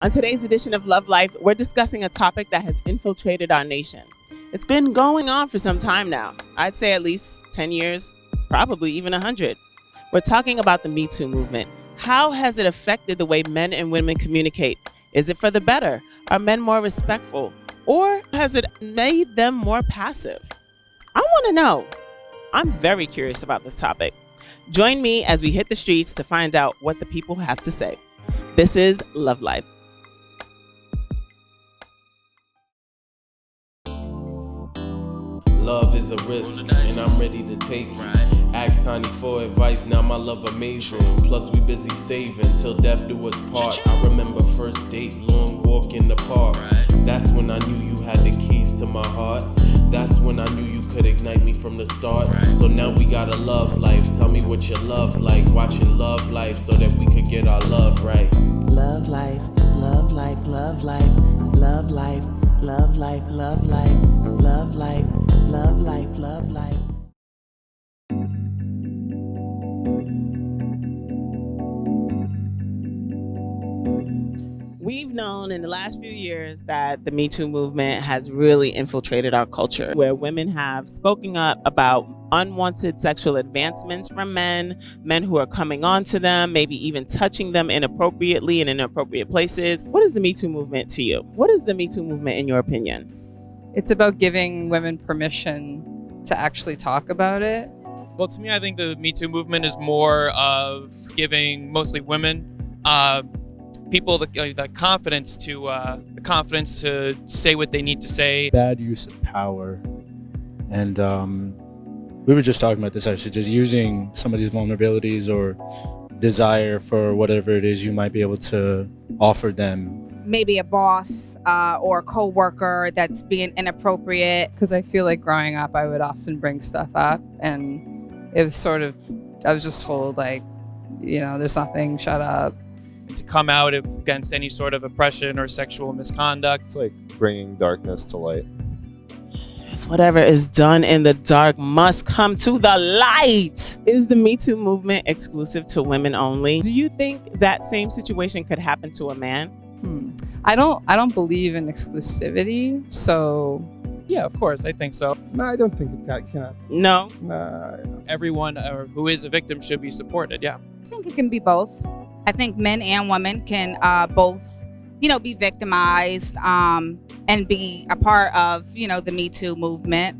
On today's edition of Love Life, we're discussing a topic that has infiltrated our nation. It's been going on for some time now. I'd say at least 10 years, probably even 100. We're talking about the MeToo movement. How has it affected the way men and women communicate? Is it for the better? Are men more respectful? Or has it made them more passive? I want to know. I'm very curious about this topic. Join me as we hit the streets to find out what the people have to say. This is Love Life. Love is a risk, and I'm ready to take it. Ask Toni for advice, now my love amazing. Plus we busy saving, till death do us part. I remember first date, long walk in the park. That's when I knew you had the keys to my heart. That's when I knew you could ignite me from the start. So now we got a love life. Tell me what your love like. Watching Love Life so that we could get our love right. Love life, love life, love life, love life, love life, love life, love life, love life, love life. We've known in the last few years that the Me Too movement has really infiltrated our culture, where women have spoken up about unwanted sexual advancements from men who are coming on to them, maybe even touching them inappropriately in inappropriate places. What is the Me Too movement to you? What is the Me Too movement in your opinion? It's about giving women permission to actually talk about it. Well, to me, I think the Me Too movement is more of giving mostly women people the confidence to say what they need to say. Bad use of power, and we were just talking about this actually, just using somebody's vulnerabilities or desire for whatever it is you might be able to offer them. Maybe a boss or a co-worker that's being inappropriate. Because I feel like growing up, I would often bring stuff up, and it was sort of, I was just told like, there's nothing, shut up. To come out against any sort of oppression or sexual misconduct. It's like bringing darkness to light. Yes, whatever is done in the dark must come to the light. Is the Me Too movement exclusive to women only? Do you think that same situation could happen to a man? I don't believe in exclusivity, so Yeah, of course, I think so. No, I don't think it can. No. Everyone who is a victim should be supported, yeah. I think it can be both. I think men and women can both, be victimized and be a part of, the Me Too movement.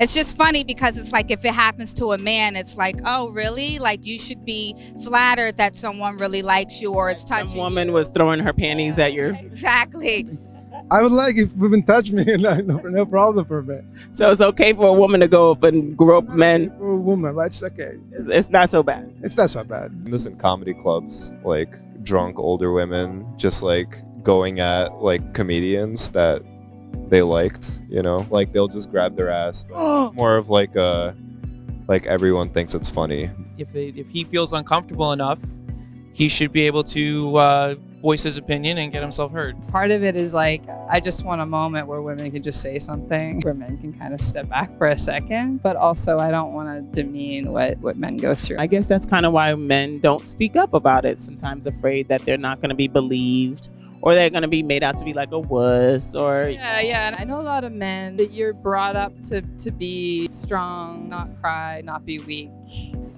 It's just funny because it's like if it happens to a man, it's like, oh, really? Like you should be flattered that someone really likes you or is touching you. Some woman was throwing her panties at you. Exactly. I would like if women touch me, no problem for me. So it's okay for a woman to go up and grope men? For a woman, but it's okay. It's not so bad. It's not so bad. This in comedy clubs, like drunk older women just like going at like comedians that they liked, like they'll just grab their ass. It's more of like everyone thinks it's funny. If he feels uncomfortable enough, he should be able to voice his opinion and get himself heard. part of it is like, I just want a moment where women can just say something, where men can kind of step back for a second. But also, I don't want to demean what men go through. I guess that's kind of why men don't speak up about it. Sometimes afraid that they're not going to be believed, or they're going to be made out to be like a wuss, or... Yeah. And I know a lot of men that you're brought up to be strong, not cry, not be weak.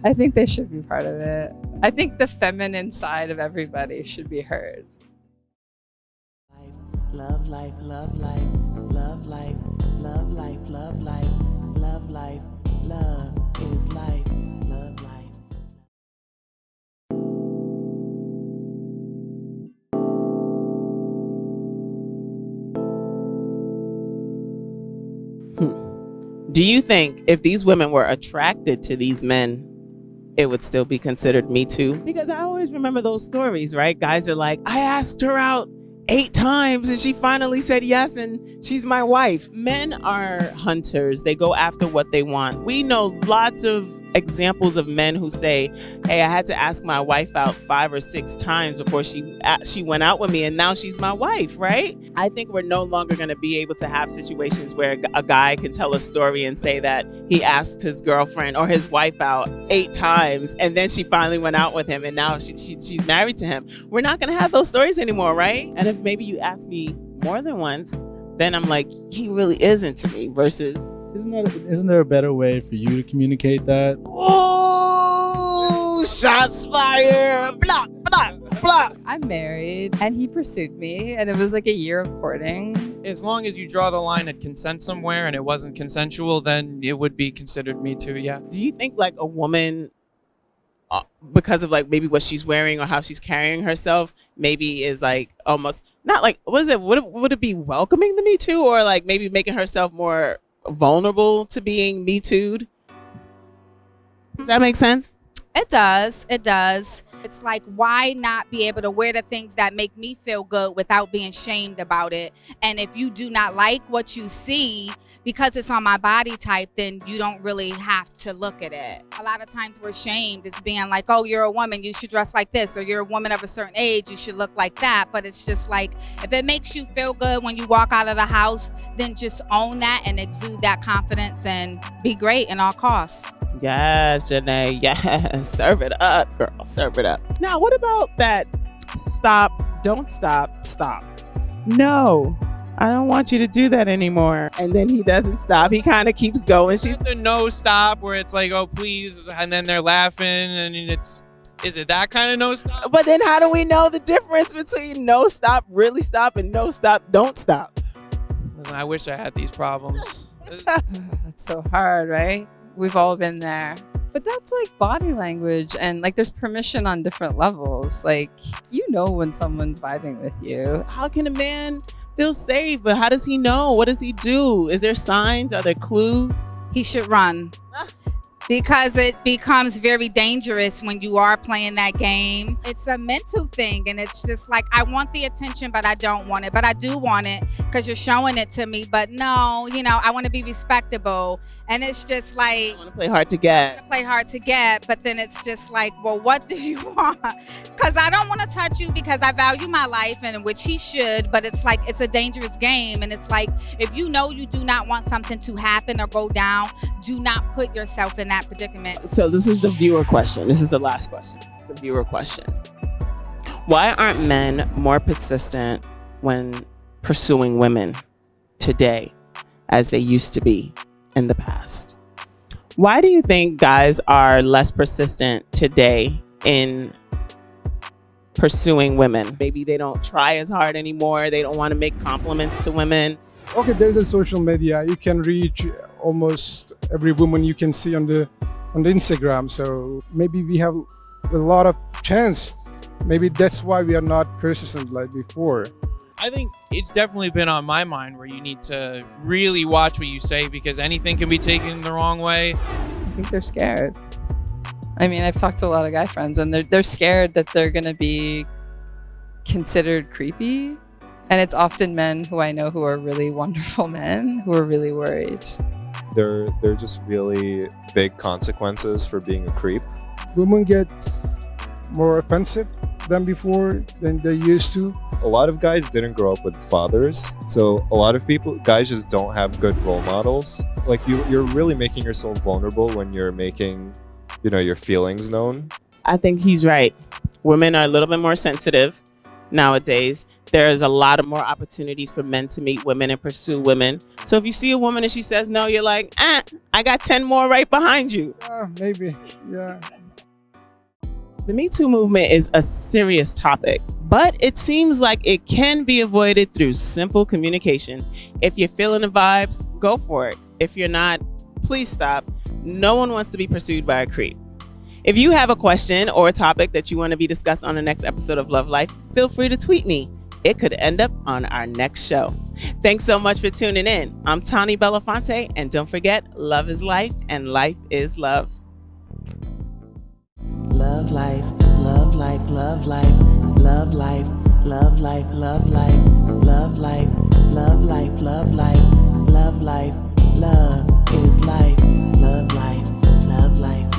I think they should be part of it. I think the feminine side of everybody should be heard. Love life, love life, love life, love life, love life, love life, love is life, love life. Do you think if these women were attracted to these men, it would still be considered Me Too? Because I always remember those stories, right? Guys are like, I asked her out 8 times and she finally said yes and she's my wife. Men are hunters. They go after what they want. We know lots of examples of men who say, hey, I had to ask my wife out 5 or 6 times before she went out with me, and now she's my wife, right? I think we're no longer going to be able to have situations where a guy can tell a story and say that he asked his girlfriend or his wife out 8 times and then she finally went out with him and now she's married to him. We're not going to have those stories anymore, right? And if maybe you ask me more than once, then I'm like, he really is into me, versus Isn't there a better way for you to communicate that? oh, shots fired, blah, blah, blah. I'm married and he pursued me and it was like a year of courting. As long as you draw the line at consent somewhere and it wasn't consensual, then it would be considered Me Too, yeah. Do you think like a woman, because of like maybe what she's wearing or how she's carrying herself, maybe is like almost not like, would it be welcoming the Me Too, or like maybe making herself more vulnerable to being Me Too'd? Does that make sense? It does. It's like, why not be able to wear the things that make me feel good without being shamed about it? And if you do not like what you see because it's on my body type, then you don't really have to look at it. A lot of times we're shamed. It's being like, oh, you're a woman, you should dress like this, or you're a woman of a certain age, you should look like that. But it's just like, if it makes you feel good when you walk out of the house, then just own that and exude that confidence and be great in all costs. Yes, Janae. Yes. Serve it up, girl. Serve it up. Now, what about that stop, don't stop, stop? No, I don't want you to do that anymore. And then he doesn't stop. He kind of keeps going. She's the no stop where it's like, oh, please. And then they're laughing. And is it that kind of no stop? But then how do we know the difference between no stop, really stop, and no stop, don't stop? Listen, I wish I had these problems. That's so hard, right? We've all been there. But that's like body language, and like there's permission on different levels. Like, you know when someone's vibing with you. How can a man feel safe, but how does he know? What does he do? Is there signs? Are there clues? He should run. Because it becomes very dangerous when you are playing that game. It's a mental thing, and it's just like, I want the attention, but I don't want it. But I do want it because you're showing it to me. But no, I want to be respectable. And it's just like, I want to play hard to get. But then it's just like, well, what do you want? Because I don't want to touch you because I value my life, and which he should. But it's like, it's a dangerous game. And it's like, if you know you do not want something to happen or go down, do not put yourself in that predicament. So this is the viewer question. This is the last question. It's a viewer question. Why aren't men more persistent when pursuing women today as they used to be in the past? Why do you think guys are less persistent today in pursuing women? Maybe they don't try as hard anymore. They don't want to make compliments to women. Okay, there's a social media. You can reach almost every woman you can see on the Instagram. So maybe we have a lot of chance. Maybe that's why we are not persistent like before. I think it's definitely been on my mind where you need to really watch what you say, because anything can be taken the wrong way. I think they're scared. I mean, I've talked to a lot of guy friends, and they're scared that they're going to be considered creepy. And it's often men who I know who are really wonderful men who are really worried. They're just really big consequences for being a creep. Women get more offensive than before, than they used to. A lot of guys didn't grow up with fathers, so a lot of guys just don't have good role models. Like, you're really making yourself vulnerable when you're making, your feelings known. I think he's right. Women are a little bit more sensitive nowadays. There's a lot of more opportunities for men to meet women and pursue women. So if you see a woman and she says no, you're like, I got 10 more right behind you. Maybe, yeah. The Me Too movement is a serious topic, but it seems like it can be avoided through simple communication. If you're feeling the vibes, go for it. If you're not, please stop. No one wants to be pursued by a creep. If you have a question or a topic that you want to be discussed on the next episode of Love Life, feel free to tweet me. It could end up on our next show. Thanks so much for tuning in. I'm Toni Belafonte, and don't forget, love is life and life is love. Love life, love life, love life, love life, love life, love life, love life, love life, love life, love life, love is life, love life, love life.